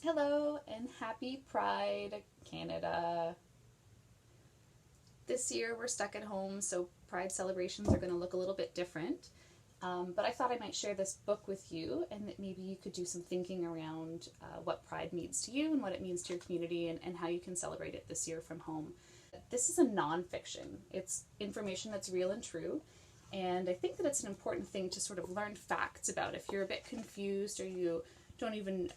Hello and happy Pride, Canada. This year we're stuck at home, so Pride celebrations are going to look a little bit different. But I thought I might share this book with you and that maybe you could do some thinking around what Pride means to you and what it means to your community and how you can celebrate it this year from home. This is a nonfiction. It's information that's real and true. And I think that it's an important thing to sort of learn facts about. If you're a bit confused or you don't even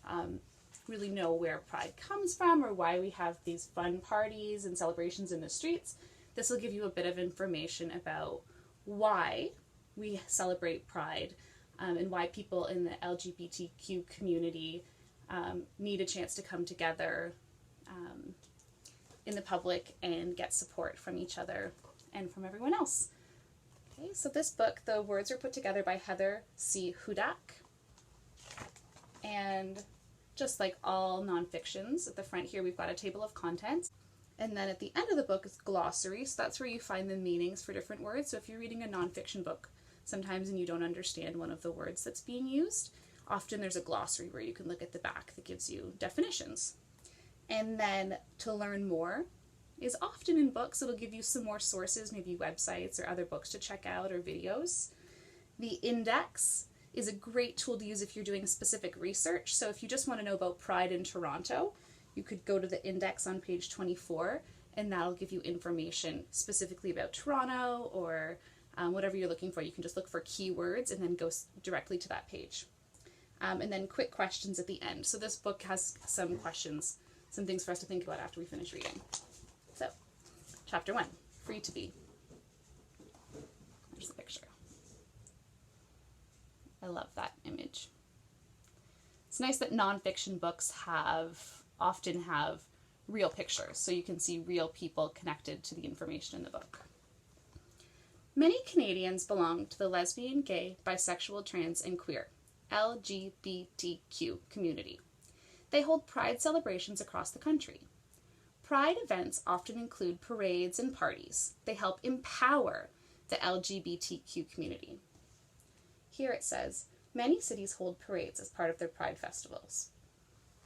really know where Pride comes from or why we have these fun parties and celebrations in the streets, this will give you a bit of information about why we celebrate Pride and why people in the LGBTQ community need a chance to come together in the public and get support from each other and from everyone else. Okay, so this book, the words are put together by Heather C. Hudak. And just like all nonfictions, at the front here we've got a table of contents. And then at the end of the book is glossary, so that's where you find the meanings for different words. So if you're reading a nonfiction book sometimes and you don't understand one of the words that's being used, often there's a glossary where you can look at the back that gives you definitions. And then to learn more is often in books. It'll give you some more sources, maybe websites or other books to check out or videos. The index is a great tool to use if you're doing specific research. So if you just want to know about Pride in Toronto, you could go to the index on page 24 and that'll give you information specifically about Toronto or whatever you're looking for. You can just look for keywords and then go directly to that page. And then quick questions at the end. So this book has some questions, some things for us to think about after we finish reading. So, chapter 1, Free to Be. There's the picture. I love that image. It's nice that nonfiction books often have real pictures, so you can see real people connected to the information in the book. Many Canadians belong to the lesbian, gay, bisexual, trans, and queer, LGBTQ community. They hold Pride celebrations across the country. Pride events often include parades and parties. They help empower the LGBTQ community. Here it says, many cities hold parades as part of their Pride festivals.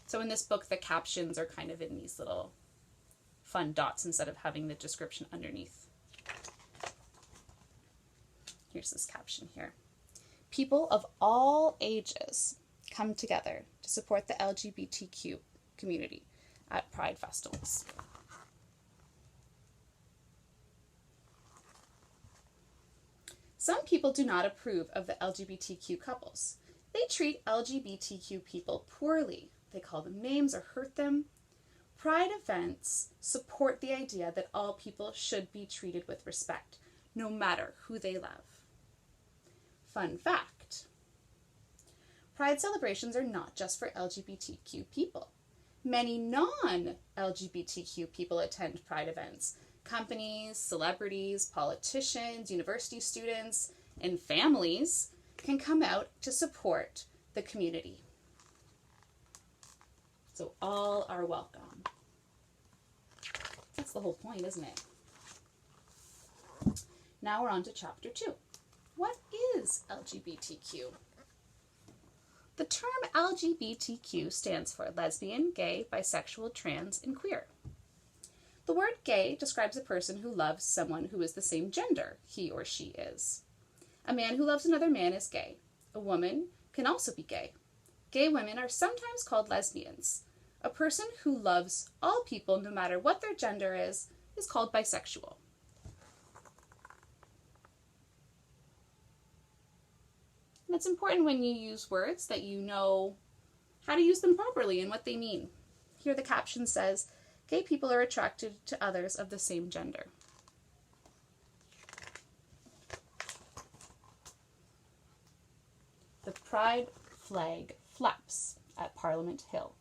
So in this book, the captions are kind of in these little fun dots instead of having the description underneath. Here's this caption here. People of all ages come together to support the LGBTQ community at Pride festivals. Some people do not approve of the LGBTQ couples. They treat LGBTQ people poorly. They call them names or hurt them. Pride events support the idea that all people should be treated with respect, no matter who they love. Fun fact. Pride celebrations are not just for LGBTQ people. Many non-LGBTQ people attend Pride events. Companies, celebrities, politicians, university students, and families can come out to support the community. So all are welcome. That's the whole point, isn't it? Now we're on to chapter 2. What is LGBTQ? The term LGBTQ stands for lesbian, gay, bisexual, trans, and queer. The word gay describes a person who loves someone who is the same gender he or she is. A man who loves another man is gay. A woman can also be gay. Gay women are sometimes called lesbians. A person who loves all people, no matter what their gender is called bisexual. And it's important when you use words that you know how to use them properly and what they mean. Here the caption says, gay people are attracted to others of the same gender. The Pride flag flaps at Parliament Hill.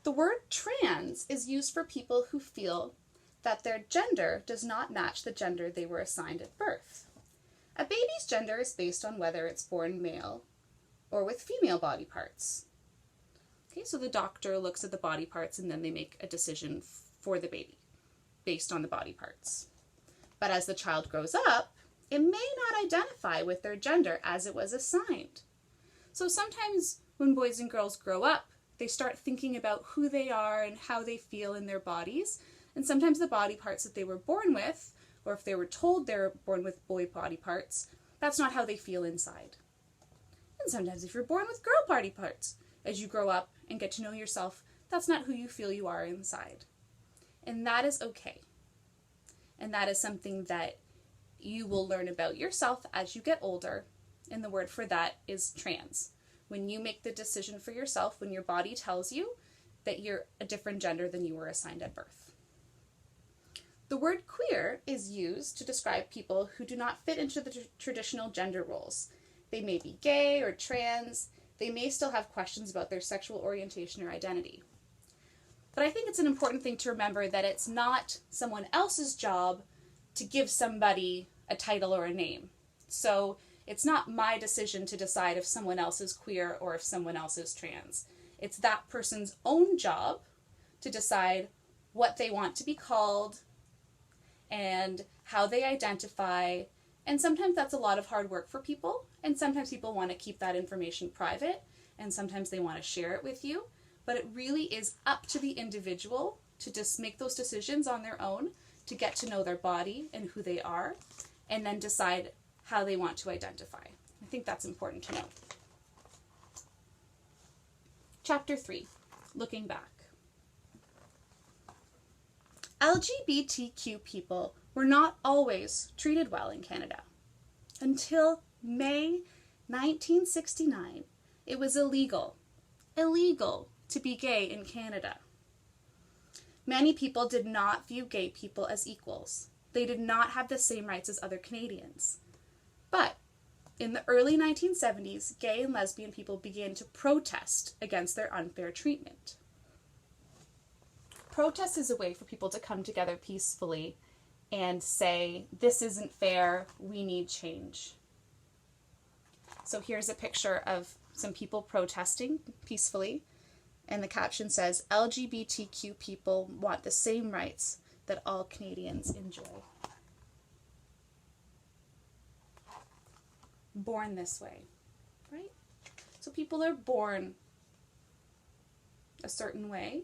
The word trans is used for people who feel that their gender does not match the gender they were assigned at birth. A baby's gender is based on whether it's born male or with female body parts. Okay, so the doctor looks at the body parts and then they make a decision for the baby based on the body parts. But as the child grows up, it may not identify with their gender as it was assigned. So sometimes When boys and girls grow up, they start thinking about who they are and how they feel in their bodies. And sometimes the body parts that they were born with, or if they were told they're born with boy body parts, that's not how they feel inside. And sometimes if you're born with girl body parts, as you grow up and get to know yourself, that's not who you feel you are inside. And that is okay. And that is something that you will learn about yourself as you get older. And the word for that is trans. When you make the decision for yourself, when your body tells you that you're a different gender than you were assigned at birth. The word queer is used to describe people who do not fit into the traditional gender roles. They may be gay or trans. They may still have questions about their sexual orientation or identity. But I think it's an important thing to remember that it's not someone else's job to give somebody a title or a name. So it's not my decision to decide if someone else is queer or if someone else is trans. It's that person's own job to decide what they want to be called and how they identify. And sometimes that's a lot of hard work for people. And sometimes people want to keep that information private. And sometimes they want to share it with you. But it really is up to the individual to just make those decisions on their own, to get to know their body and who they are, and then decide how they want to identify. I think that's important to know. Chapter 3, Looking Back. LGBTQ people were not always treated well in Canada. Until May 1969, it was illegal to be gay in Canada. Many people did not view gay people as equals. They did not have the same rights as other Canadians. But in the early 1970s, gay and lesbian people began to protest against their unfair treatment. Protest is a way for people to come together peacefully and say, this isn't fair, we need change. So here's a picture of some people protesting peacefully, and the caption says, LGBTQ people want the same rights that all Canadians enjoy. Born this way, right? So people are born a certain way,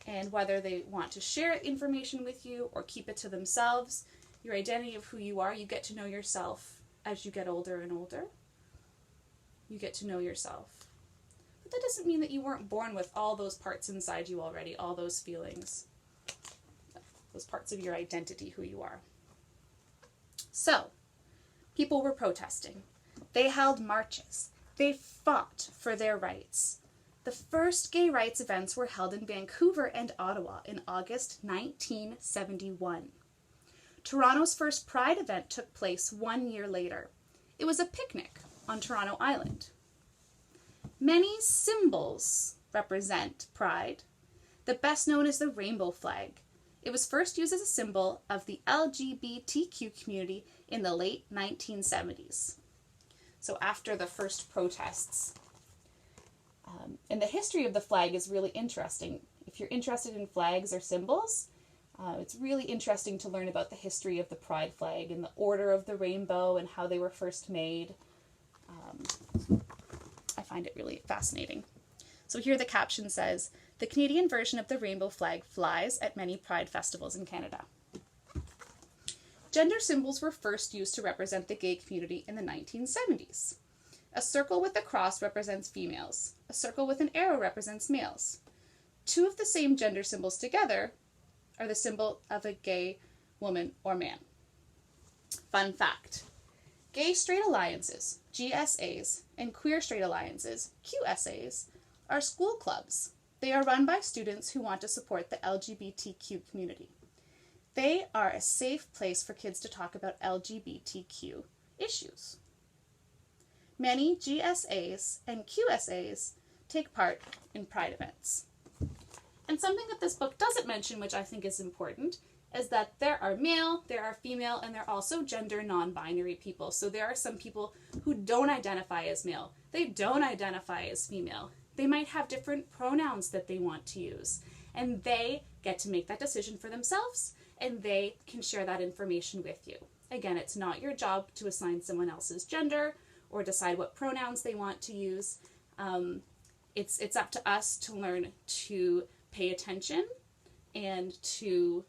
and whether they want to share information with you or keep it to themselves, your identity of who you are, you get to know yourself as you get older and older. You get to know yourself. But that doesn't mean that you weren't born with all those parts inside you already, all those feelings, those parts of your identity, who you are. So, people were protesting. They held marches. They fought for their rights. The first gay rights events were held in Vancouver and Ottawa in August 1971. Toronto's first Pride event took place 1 year later. It was a picnic on Toronto Island. Many symbols represent Pride. The best known is the rainbow flag. It was first used as a symbol of the LGBTQ community in the late 1970s. So after the first protests. And the history of the flag is really interesting. If you're interested in flags or symbols, it's really interesting to learn about the history of the Pride flag and the order of the rainbow and how they were first made. I find it really fascinating. So here the caption says, the Canadian version of the rainbow flag flies at many Pride festivals in Canada. Gender symbols were first used to represent the gay community in the 1970s. A circle with a cross represents females. A circle with an arrow represents males. Two of the same gender symbols together are the symbol of a gay woman or man. Fun fact. Gay straight alliances, GSAs, and queer straight alliances, QSAs, are school clubs. They are run by students who want to support the LGBTQ community. They are a safe place for kids to talk about LGBTQ issues. Many GSAs and QSAs take part in Pride events. And something that this book doesn't mention, which I think is important, is that there are male, there are female, and there are also gender non-binary people. So there are some people who don't identify as male. They don't identify as female. They might have different pronouns that they want to use. And they get to make that decision for themselves, and they can share that information with you. Again, it's not your job to assign someone else's gender or decide what pronouns they want to use. It's up to us to learn to pay attention and to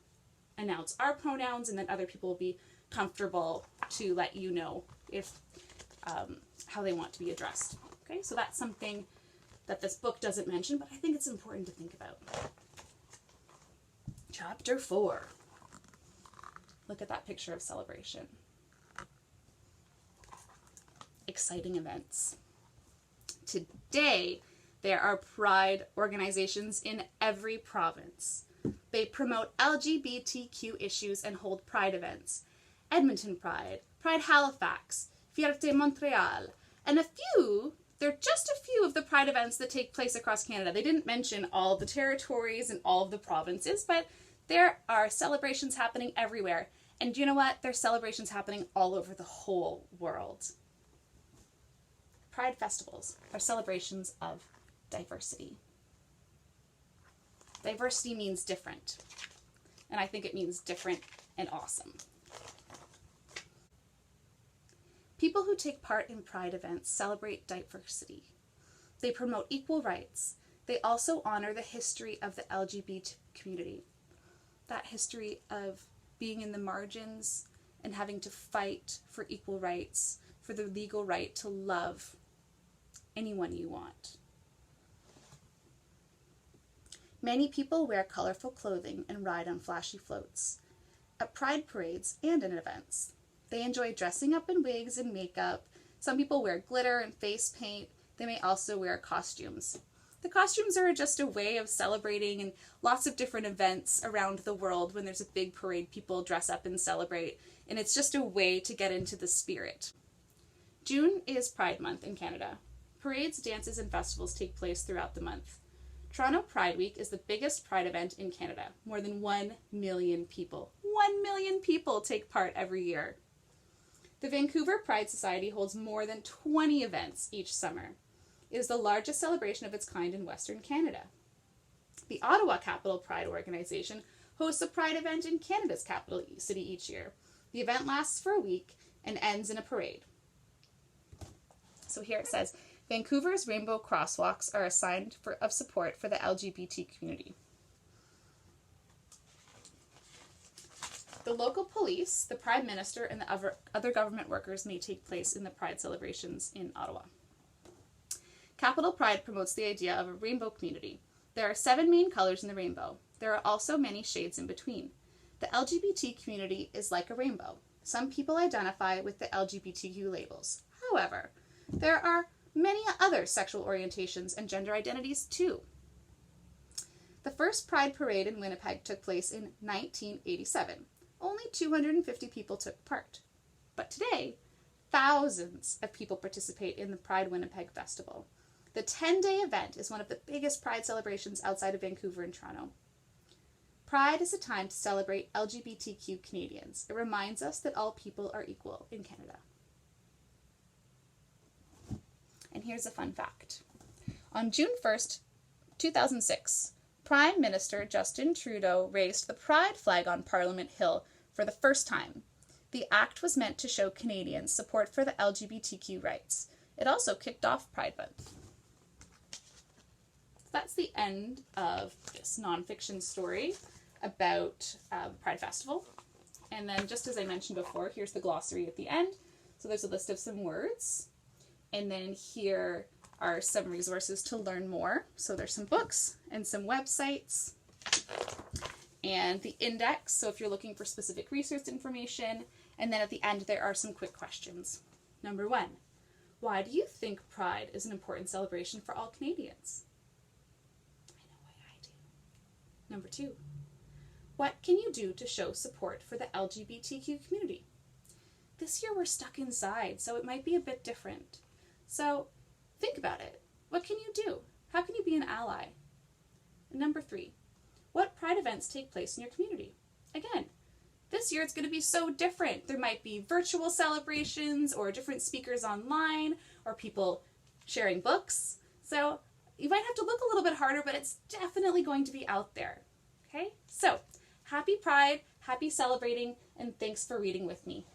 announce our pronouns, and then other people will be comfortable to let you know if how they want to be addressed. Okay, so that's something that this book doesn't mention, but I think it's important to think about. Chapter 4. Look at that picture of celebration. Exciting events. Today, there are pride organizations in every province. They promote LGBTQ issues and hold pride events. Edmonton Pride, Pride Halifax, Fierté Montréal, and they're just a few of the pride events that take place across Canada. They didn't mention all of the territories and all of the provinces, but there are celebrations happening everywhere. And you know what? There's celebrations happening all over the whole world. Pride festivals are celebrations of diversity. Diversity means different. And I think it means different and awesome. People who take part in pride events celebrate diversity. They promote equal rights. They also honor the history of the LGBT community. That history of being in the margins and having to fight for equal rights, for the legal right to love anyone you want. Many people wear colorful clothing and ride on flashy floats. At pride parades and in events, they enjoy dressing up in wigs and makeup. Some people wear glitter and face paint. They may also wear costumes. The costumes are just a way of celebrating, and lots of different events around the world. When there's a big parade, people dress up and celebrate, and it's just a way to get into the spirit. June is Pride Month in Canada. Parades, dances, and festivals take place throughout the month. Toronto Pride Week is the biggest pride event in Canada. More than 1 million people. 1 million people take part every year. The Vancouver Pride Society holds more than 20 events each summer. It is the largest celebration of its kind in Western Canada. The Ottawa Capital Pride Organization hosts a pride event in Canada's capital city each year. The event lasts for a week and ends in a parade. So here it says, Vancouver's rainbow crosswalks are a sign of support for the LGBT community. The local police, the Prime Minister, and the other government workers may take place in the Pride celebrations in Ottawa. Capital Pride promotes the idea of a rainbow community. There are 7 main colors in the rainbow. There are also many shades in between. The LGBT community is like a rainbow. Some people identify with the LGBTQ labels. However, there are many other sexual orientations and gender identities too. The first Pride Parade in Winnipeg took place in 1987. Only 250 people took part. But today, thousands of people participate in the Pride Winnipeg Festival. The 10-day event is one of the biggest Pride celebrations outside of Vancouver and Toronto. Pride is a time to celebrate LGBTQ Canadians. It reminds us that all people are equal in Canada. And here's a fun fact. On June 1st, 2006, Prime Minister Justin Trudeau raised the Pride flag on Parliament Hill for the first time. The act was meant to show Canadians support for the LGBTQ rights. It also kicked off Pride Month. That's the end of this nonfiction story about Pride Festival. And then, just as I mentioned before, here's the glossary at the end. So there's a list of some words. And then here are some resources to learn more. So there's some books and some websites and the index. So if you're looking for specific research information. And then at the end, there are some quick questions. Number 1, why do you think Pride is an important celebration for all Canadians? I know why I do. Number 2, what can you do to show support for the LGBTQ community? This year we're stuck inside, so it might be a bit different. So think about it. What can you do? How can you be an ally? And number 3, what Pride events take place in your community? Again, this year it's going to be so different. There might be virtual celebrations or different speakers online or people sharing books. So you might have to look a little bit harder, but it's definitely going to be out there. Okay? So happy Pride, happy celebrating, and thanks for reading with me.